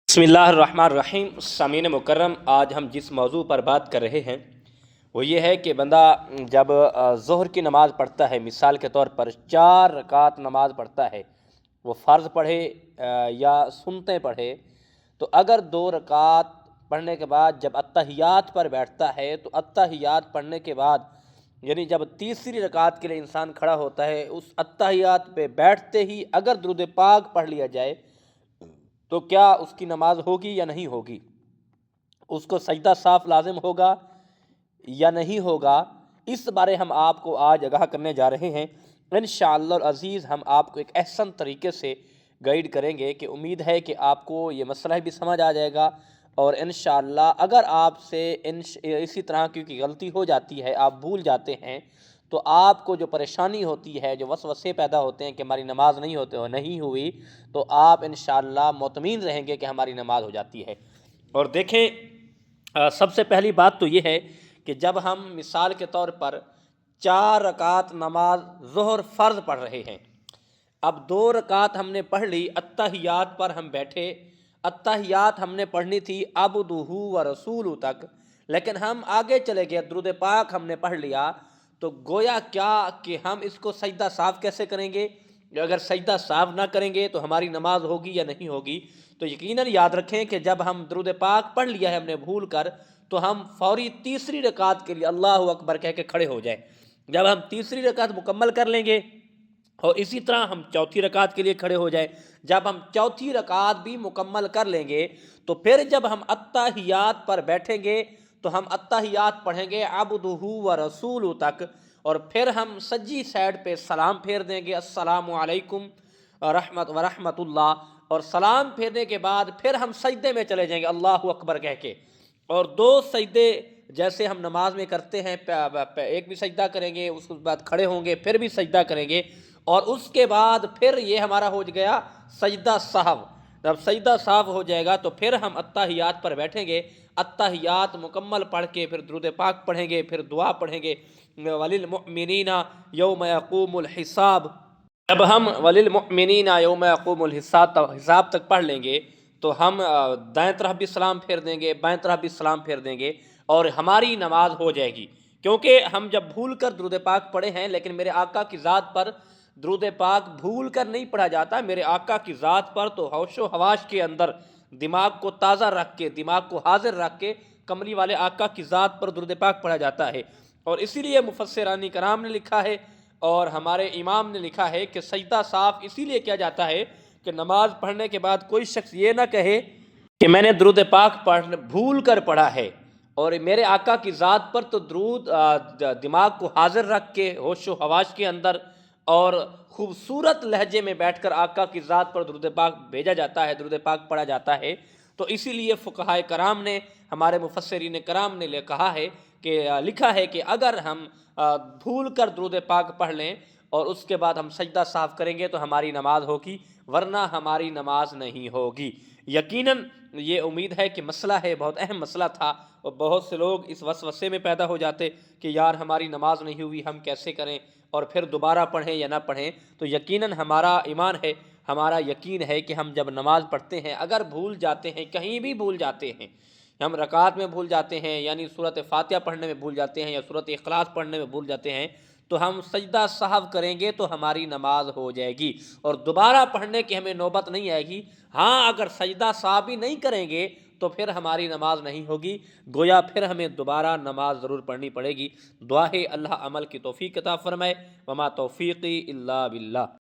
बिस्मिल्लाहिर्रहमानिर्रहीम। सामीन मुकर्रम, आज हम जिस मौजू पर बात कर रहे हैं वो ये है कि बंदा जब ज़ोहर की नमाज़ पढ़ता है, मिसाल के तौर पर 4 रकात नमाज़ पढ़ता है, वो फ़र्ज़ पढ़े या सुन्नतें पढ़े, तो अगर 2 रकात पढ़ने के बाद जब अत्तहियात पर बैठता है तो अत्तहियात पढ़ने के बाद यानी जब तीसरी रकात के लिए इंसान खड़ा होता है, उस अत्तहियात पे बैठते ही अगर दुरूद पाक पढ़ लिया जाए तो क्या उसकी नमाज होगी या नहीं होगी, उसको सजदा साफ लाजिम होगा या नहीं होगा, इस बारे हम आपको आज आगाह करने जा रहे हैं। इंशाअल्लाह अज़ीज़ हम आपको एक एहसन तरीके से गाइड करेंगे कि उम्मीद है कि आपको ये मसला भी समझ आ जाएगा। और इंशाअल्लाह अगर आपसे इसी तरह की गलती हो जाती है, आप भूल जाते हैं, तो आपको जो परेशानी होती है, जो वसवसे पैदा होते हैं कि हमारी नमाज नहीं हुई, तो आप इंशाअल्लाह मुतमईन रहेंगे कि हमारी नमाज हो जाती है। और देखें, सबसे पहली बात तो ये है कि जब हम मिसाल के तौर पर 4 रकात नमाज ज़ोहर फ़र्ज़ पढ़ रहे हैं, अब 2 रकात हमने पढ़ ली, अत्तहियात पर हम बैठे, अत्तहियात हमने पढ़नी थी अब्दुहू व रसूलु तक, लेकिन हम आगे चले गए, दुरूद पाक हमने पढ़ लिया, तो गोया क्या कि हम इसको सजदा साफ़ कैसे करेंगे? अगर सजदा साफ़ ना करेंगे तो हमारी नमाज होगी या नहीं होगी? तो यकीनन याद रखें कि जब हम दुरूद पाक पढ़ लिया है हमने भूल कर, तो हम फौरी तीसरी रकात के लिए अल्लाहु अकबर कह के खड़े हो जाएं। जब हम तीसरी रकात मुकम्मल कर लेंगे और इसी तरह हम चौथी रकात के लिए खड़े हो जाए, जब हम चौथी रकात भी मुकम्मल कर लेंगे तो फिर जब हम अत्तहियात पर बैठेंगे तो हम अत्तहियात पढ़ेंगे अब्दुहू व रसूलु तक, और फिर हम सज्जी साइड पे सलाम फेर देंगे, अस्सलामु अलैकुम रहमत व रहमतुल्लाह, और सलाम फेरने के बाद फिर हम सजदे में चले जाएंगे अल्लाहु अकबर कह के, और 2 सजदे जैसे हम नमाज में करते हैं, एक भी सजदा करेंगे, उसके बाद खड़े होंगे, फिर भी सजदा करेंगे, और उसके बाद फिर ये हमारा हो गया सजदा साहब। जब सजदा साहब हो जाएगा तो फिर हम अत्तहियात पर बैठेंगे, अत्तहियात मुकम्मल पढ़ के फिर दुरूद पाक पढ़ेंगे, फिर दुआ पढ़ेंगे वलिल मुमिनीना यौम यक़ूमुल हिसाब। जब हम वलिल मुमिनीना यौम यक़ूमुल हिसाब तक पढ़ लेंगे तो हम दाएं तरफ भी सलाम फेर देंगे, बाएं तरफ भी सलाम फेर देंगे, और हमारी नमाज हो जाएगी। क्योंकि हम जब भूल कर दुरूद पाक पढ़े हैं, लेकिन मेरे आका की ज़ात पर दुरूद पाक भूल कर नहीं पढ़ा जाता, मेरे आका की ज़ात पर तो होशो हवाश के अंदर दिमाग को ताज़ा रख के, दिमाग को हाजिर रख के कमली वाले आका की ज़ात पर दुरूद पाक पढ़ा जाता है। और इसीलिए मुफस्सिरानी कराम ने लिखा है और हमारे इमाम ने लिखा है कि सजदा साफ़ इसीलिए किया जाता है कि नमाज पढ़ने के बाद कोई शख्स ये ना कहे कि मैंने दुरूद पाक भूल कर पढ़ा है, और मेरे आका की ज़ात पर तो दरूद दिमाग को हाजिर रख के होशो हवाश के अंदर और खूबसूरत लहजे में बैठकर आका की ज़ात पर दुरूद पाक भेजा जाता है, दुरूद पाक पढ़ा जाता है। तो इसीलिए फ़ुक़हाए कराम ने, हमारे मुफस्सिरीन कराम ने कहा है कि लिखा है कि अगर हम भूल कर दुरूद पाक पढ़ लें और उसके बाद हम सजदा साफ़ करेंगे तो हमारी नमाज होगी, वरना हमारी नमाज नहीं होगी। यकीनन ये उम्मीद है कि मसला है, बहुत अहम मसला था, और बहुत से लोग इस वसवसे में पैदा हो जाते कि यार हमारी नमाज नहीं हुई, हम कैसे करें, और फिर दोबारा पढ़ें या ना पढ़ें। तो यकीनन हमारा ईमान है, हमारा यकीन है कि हम जब नमाज पढ़ते हैं, अगर भूल जाते हैं, कहीं भी भूल जाते हैं, हम रकात में भूल जाते हैं, यानी सूरत फातिहा पढ़ने में भूल जाते हैं या सूरत इखलास पढ़ने में भूल जाते हैं, तो हम सजदा साहब करेंगे तो हमारी नमाज हो जाएगी और दोबारा पढ़ने की हमें नौबत नहीं आएगी। हाँ, अगर सजदा साहब भी नहीं करेंगे तो फिर हमारी नमाज नहीं होगी, गोया फिर हमें दोबारा नमाज ज़रूर पढ़नी पड़ेगी। दुआ है अल्लाह अमल की तौफीक अता फ़रमाए। वमा तौफ़ीक़ी इल्ला बिल्लाह।